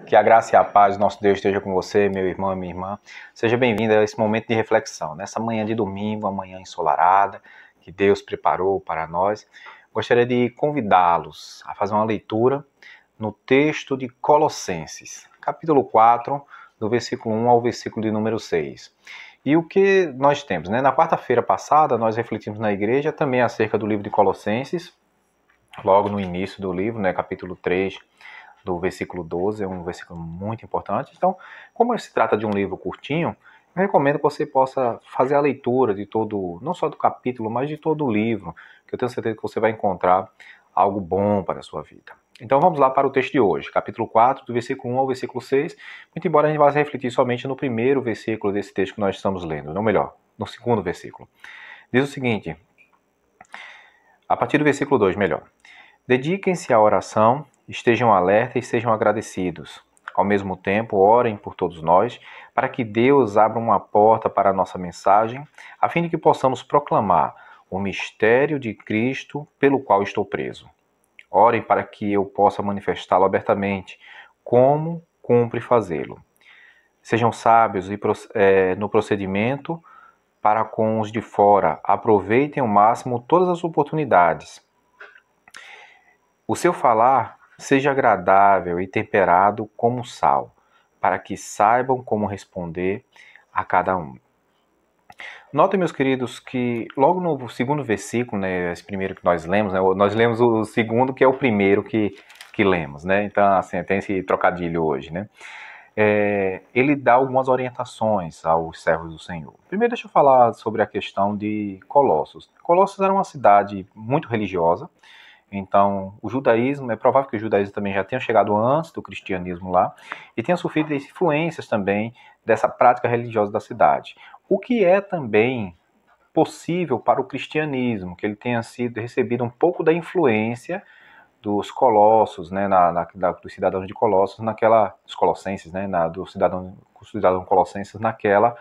Que a graça e a paz do nosso Deus esteja com você, meu irmão e minha irmã. Seja bem-vindo a esse momento de reflexão, nessa manhã de domingo, uma manhã ensolarada, que Deus preparou para nós. Gostaria de convidá-los a fazer uma leitura no texto de Colossenses, capítulo 4, do versículo 1 ao versículo de número 6. E o que nós temos, né? Na quarta-feira passada, nós refletimos na igreja também acerca do livro de Colossenses, logo no início do livro, né? Capítulo 3, do versículo 12, é um versículo muito importante. Então, como se trata de um livro curtinho, eu recomendo que você possa fazer a leitura de todo, não só do capítulo, mas de todo o livro, que eu tenho certeza que você vai encontrar algo bom para a sua vida. Então vamos lá para o texto de hoje, capítulo 4, do versículo 1 ao versículo 6, muito embora a gente vá refletir somente no primeiro versículo desse texto que nós estamos lendo, não melhor, no segundo versículo. Diz o seguinte, a partir do versículo 2, melhor. Dediquem-se à oração, estejam alertas e sejam agradecidos. Ao mesmo tempo, orem por todos nós, para que Deus abra uma porta para a nossa mensagem, a fim de que possamos proclamar o mistério de Cristo pelo qual estou preso. Orem para que eu possa manifestá-lo abertamente, como cumpre fazê-lo. Sejam sábios no procedimento para com os de fora. Aproveitem ao máximo todas as oportunidades. O seu falar seja agradável e temperado como sal, para que saibam como responder a cada um. Notem, meus queridos, que logo no segundo versículo, né, esse primeiro que nós lemos, né, nós lemos o segundo, que é o primeiro que lemos, né? Então, assim, tem esse trocadilho hoje, né? Ele dá algumas orientações aos servos do Senhor. Primeiro, deixa eu falar sobre a questão de Colossos. Colossos era uma cidade muito religiosa. Então, o judaísmo, é provável que o judaísmo também já tenha chegado antes do cristianismo lá e tenha sofrido influências também dessa prática religiosa da cidade. O que é também possível para o cristianismo, que ele tenha recebido um pouco da influência dos colossos, né, dos cidadãos de Colossos, dos colossenses, né, dos cidadãos colossenses naquela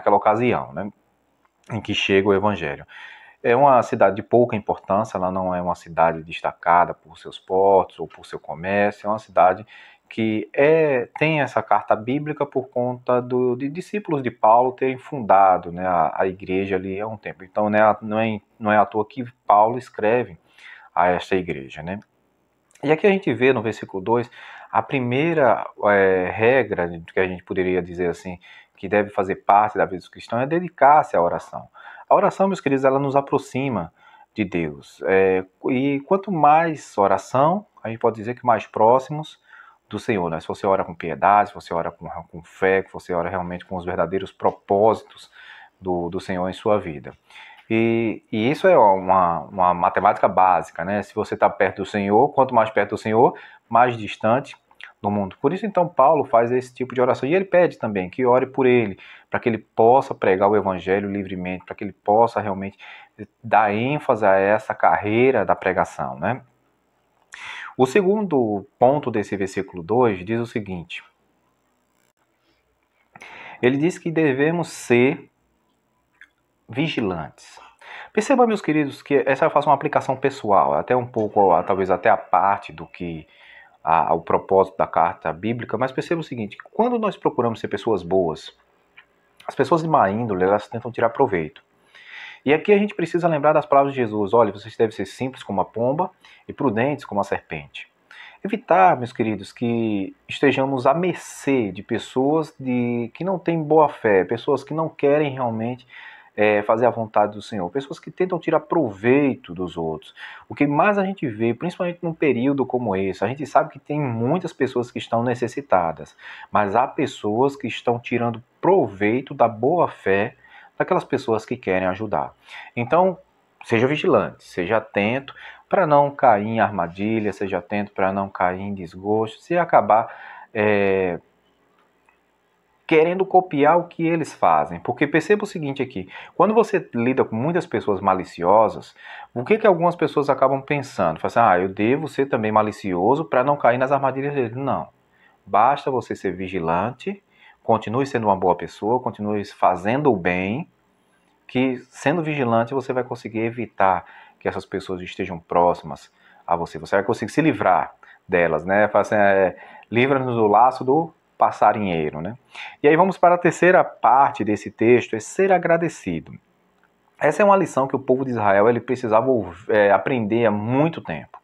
ocasião, né, em que chega o evangelho. É uma cidade de pouca importância, ela não é uma cidade destacada por seus portos ou por seu comércio, é uma cidade que tem essa carta bíblica por conta de discípulos de Paulo terem fundado, né, a igreja ali há um tempo. Então não é à toa que Paulo escreve a esta igreja, né? E aqui a gente vê no versículo 2, a primeira regra que a gente poderia dizer assim, que deve fazer parte da vida dos cristãos é dedicar-se à oração. A oração, meus queridos, ela nos aproxima de Deus. E quanto mais oração, a gente pode dizer que mais próximos do Senhor, né? Se você ora com piedade, se você ora com fé, se você ora realmente com os verdadeiros propósitos do Senhor em sua vida. E isso é uma matemática básica, né? Se você está perto do Senhor, quanto mais perto do Senhor, mais distante do mundo. Por isso, então, Paulo faz esse tipo de oração. E ele pede também que ore por ele, para que ele possa pregar o evangelho livremente, para que ele possa realmente dar ênfase a essa carreira da pregação, né? O segundo ponto desse versículo 2 diz o seguinte. Ele diz que devemos ser vigilantes. Perceba, meus queridos, que essa eu faço uma aplicação pessoal, até um pouco, talvez até a parte do que o propósito da carta bíblica, mas perceba o seguinte, quando nós procuramos ser pessoas boas, as pessoas de má índole, elas tentam tirar proveito. E aqui a gente precisa lembrar das palavras de Jesus, olha, vocês devem ser simples como a pomba e prudentes como a serpente. Evitar, meus queridos, que estejamos à mercê de pessoas que não têm boa fé, pessoas que não querem realmente fazer a vontade do Senhor, pessoas que tentam tirar proveito dos outros. O que mais a gente vê, principalmente num período como esse, a gente sabe que tem muitas pessoas que estão necessitadas, mas há pessoas que estão tirando proveito da boa fé daquelas pessoas que querem ajudar. Então, seja vigilante, seja atento para não cair em armadilha, seja atento para não cair em desgosto, se acabar querendo copiar o que eles fazem. Porque perceba o seguinte aqui, quando você lida com muitas pessoas maliciosas, o que algumas pessoas acabam pensando? Fala assim, eu devo ser também malicioso para não cair nas armadilhas deles. Não. Basta você ser vigilante, continue sendo uma boa pessoa, continue fazendo o bem, que sendo vigilante você vai conseguir evitar que essas pessoas estejam próximas a você. Você vai conseguir se livrar delas, né? Fala assim, livra-nos do laço do passarinheiro, né? E aí vamos para a terceira parte desse texto, é ser agradecido. Essa é uma lição que o povo de Israel ele precisava aprender há muito tempo.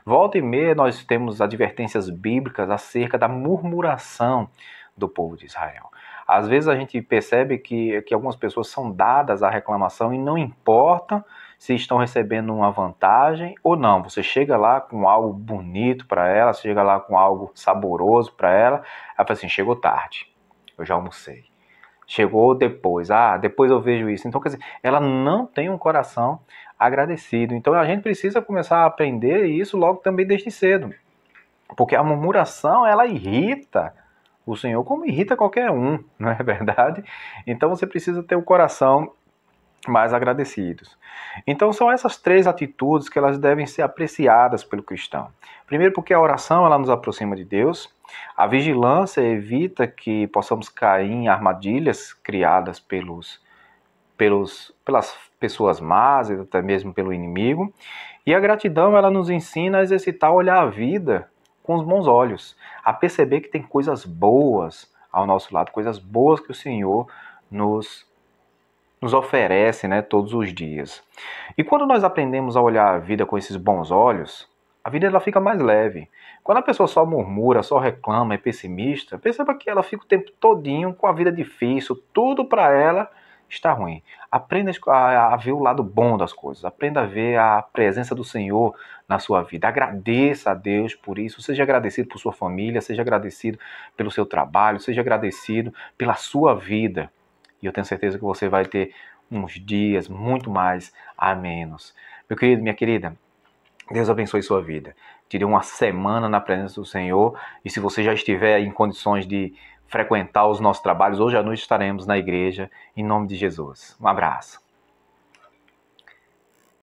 Volta e meia nós temos advertências bíblicas acerca da murmuração do povo de Israel. Às vezes a gente percebe que algumas pessoas são dadas à reclamação e não importa se estão recebendo uma vantagem ou não. Você chega lá com algo bonito para ela, chega lá com algo saboroso para ela, ela fala assim, chegou tarde, eu já almocei. Chegou depois, depois eu vejo isso. Então, quer dizer, ela não tem um coração agradecido. Então, a gente precisa começar a aprender isso logo também desde cedo. Porque a murmuração, ela irrita o Senhor como irrita qualquer um, não é verdade? Então, você precisa ter o coração mais agradecidos. Então, são essas três atitudes que elas devem ser apreciadas pelo cristão. Primeiro, porque a oração, ela nos aproxima de Deus. A vigilância evita que possamos cair em armadilhas criadas pelas pessoas más, até mesmo pelo inimigo. E a gratidão, ela nos ensina a exercitar, a olhar a vida com os bons olhos, a perceber que tem coisas boas ao nosso lado, coisas boas que o Senhor nos oferece, né, todos os dias. E quando nós aprendemos a olhar a vida com esses bons olhos, a vida ela fica mais leve. Quando a pessoa só murmura, só reclama, é pessimista, perceba que ela fica o tempo todinho com a vida difícil, tudo para ela está ruim. Aprenda a ver o lado bom das coisas, aprenda a ver a presença do Senhor na sua vida. Agradeça a Deus por isso, seja agradecido por sua família, seja agradecido pelo seu trabalho, seja agradecido pela sua vida. E eu tenho certeza que você vai ter uns dias muito mais a menos. Meu querido, minha querida, Deus abençoe sua vida. Tire uma semana na presença do Senhor. E se você já estiver em condições de frequentar os nossos trabalhos, hoje à noite estaremos na igreja, em nome de Jesus. Um abraço.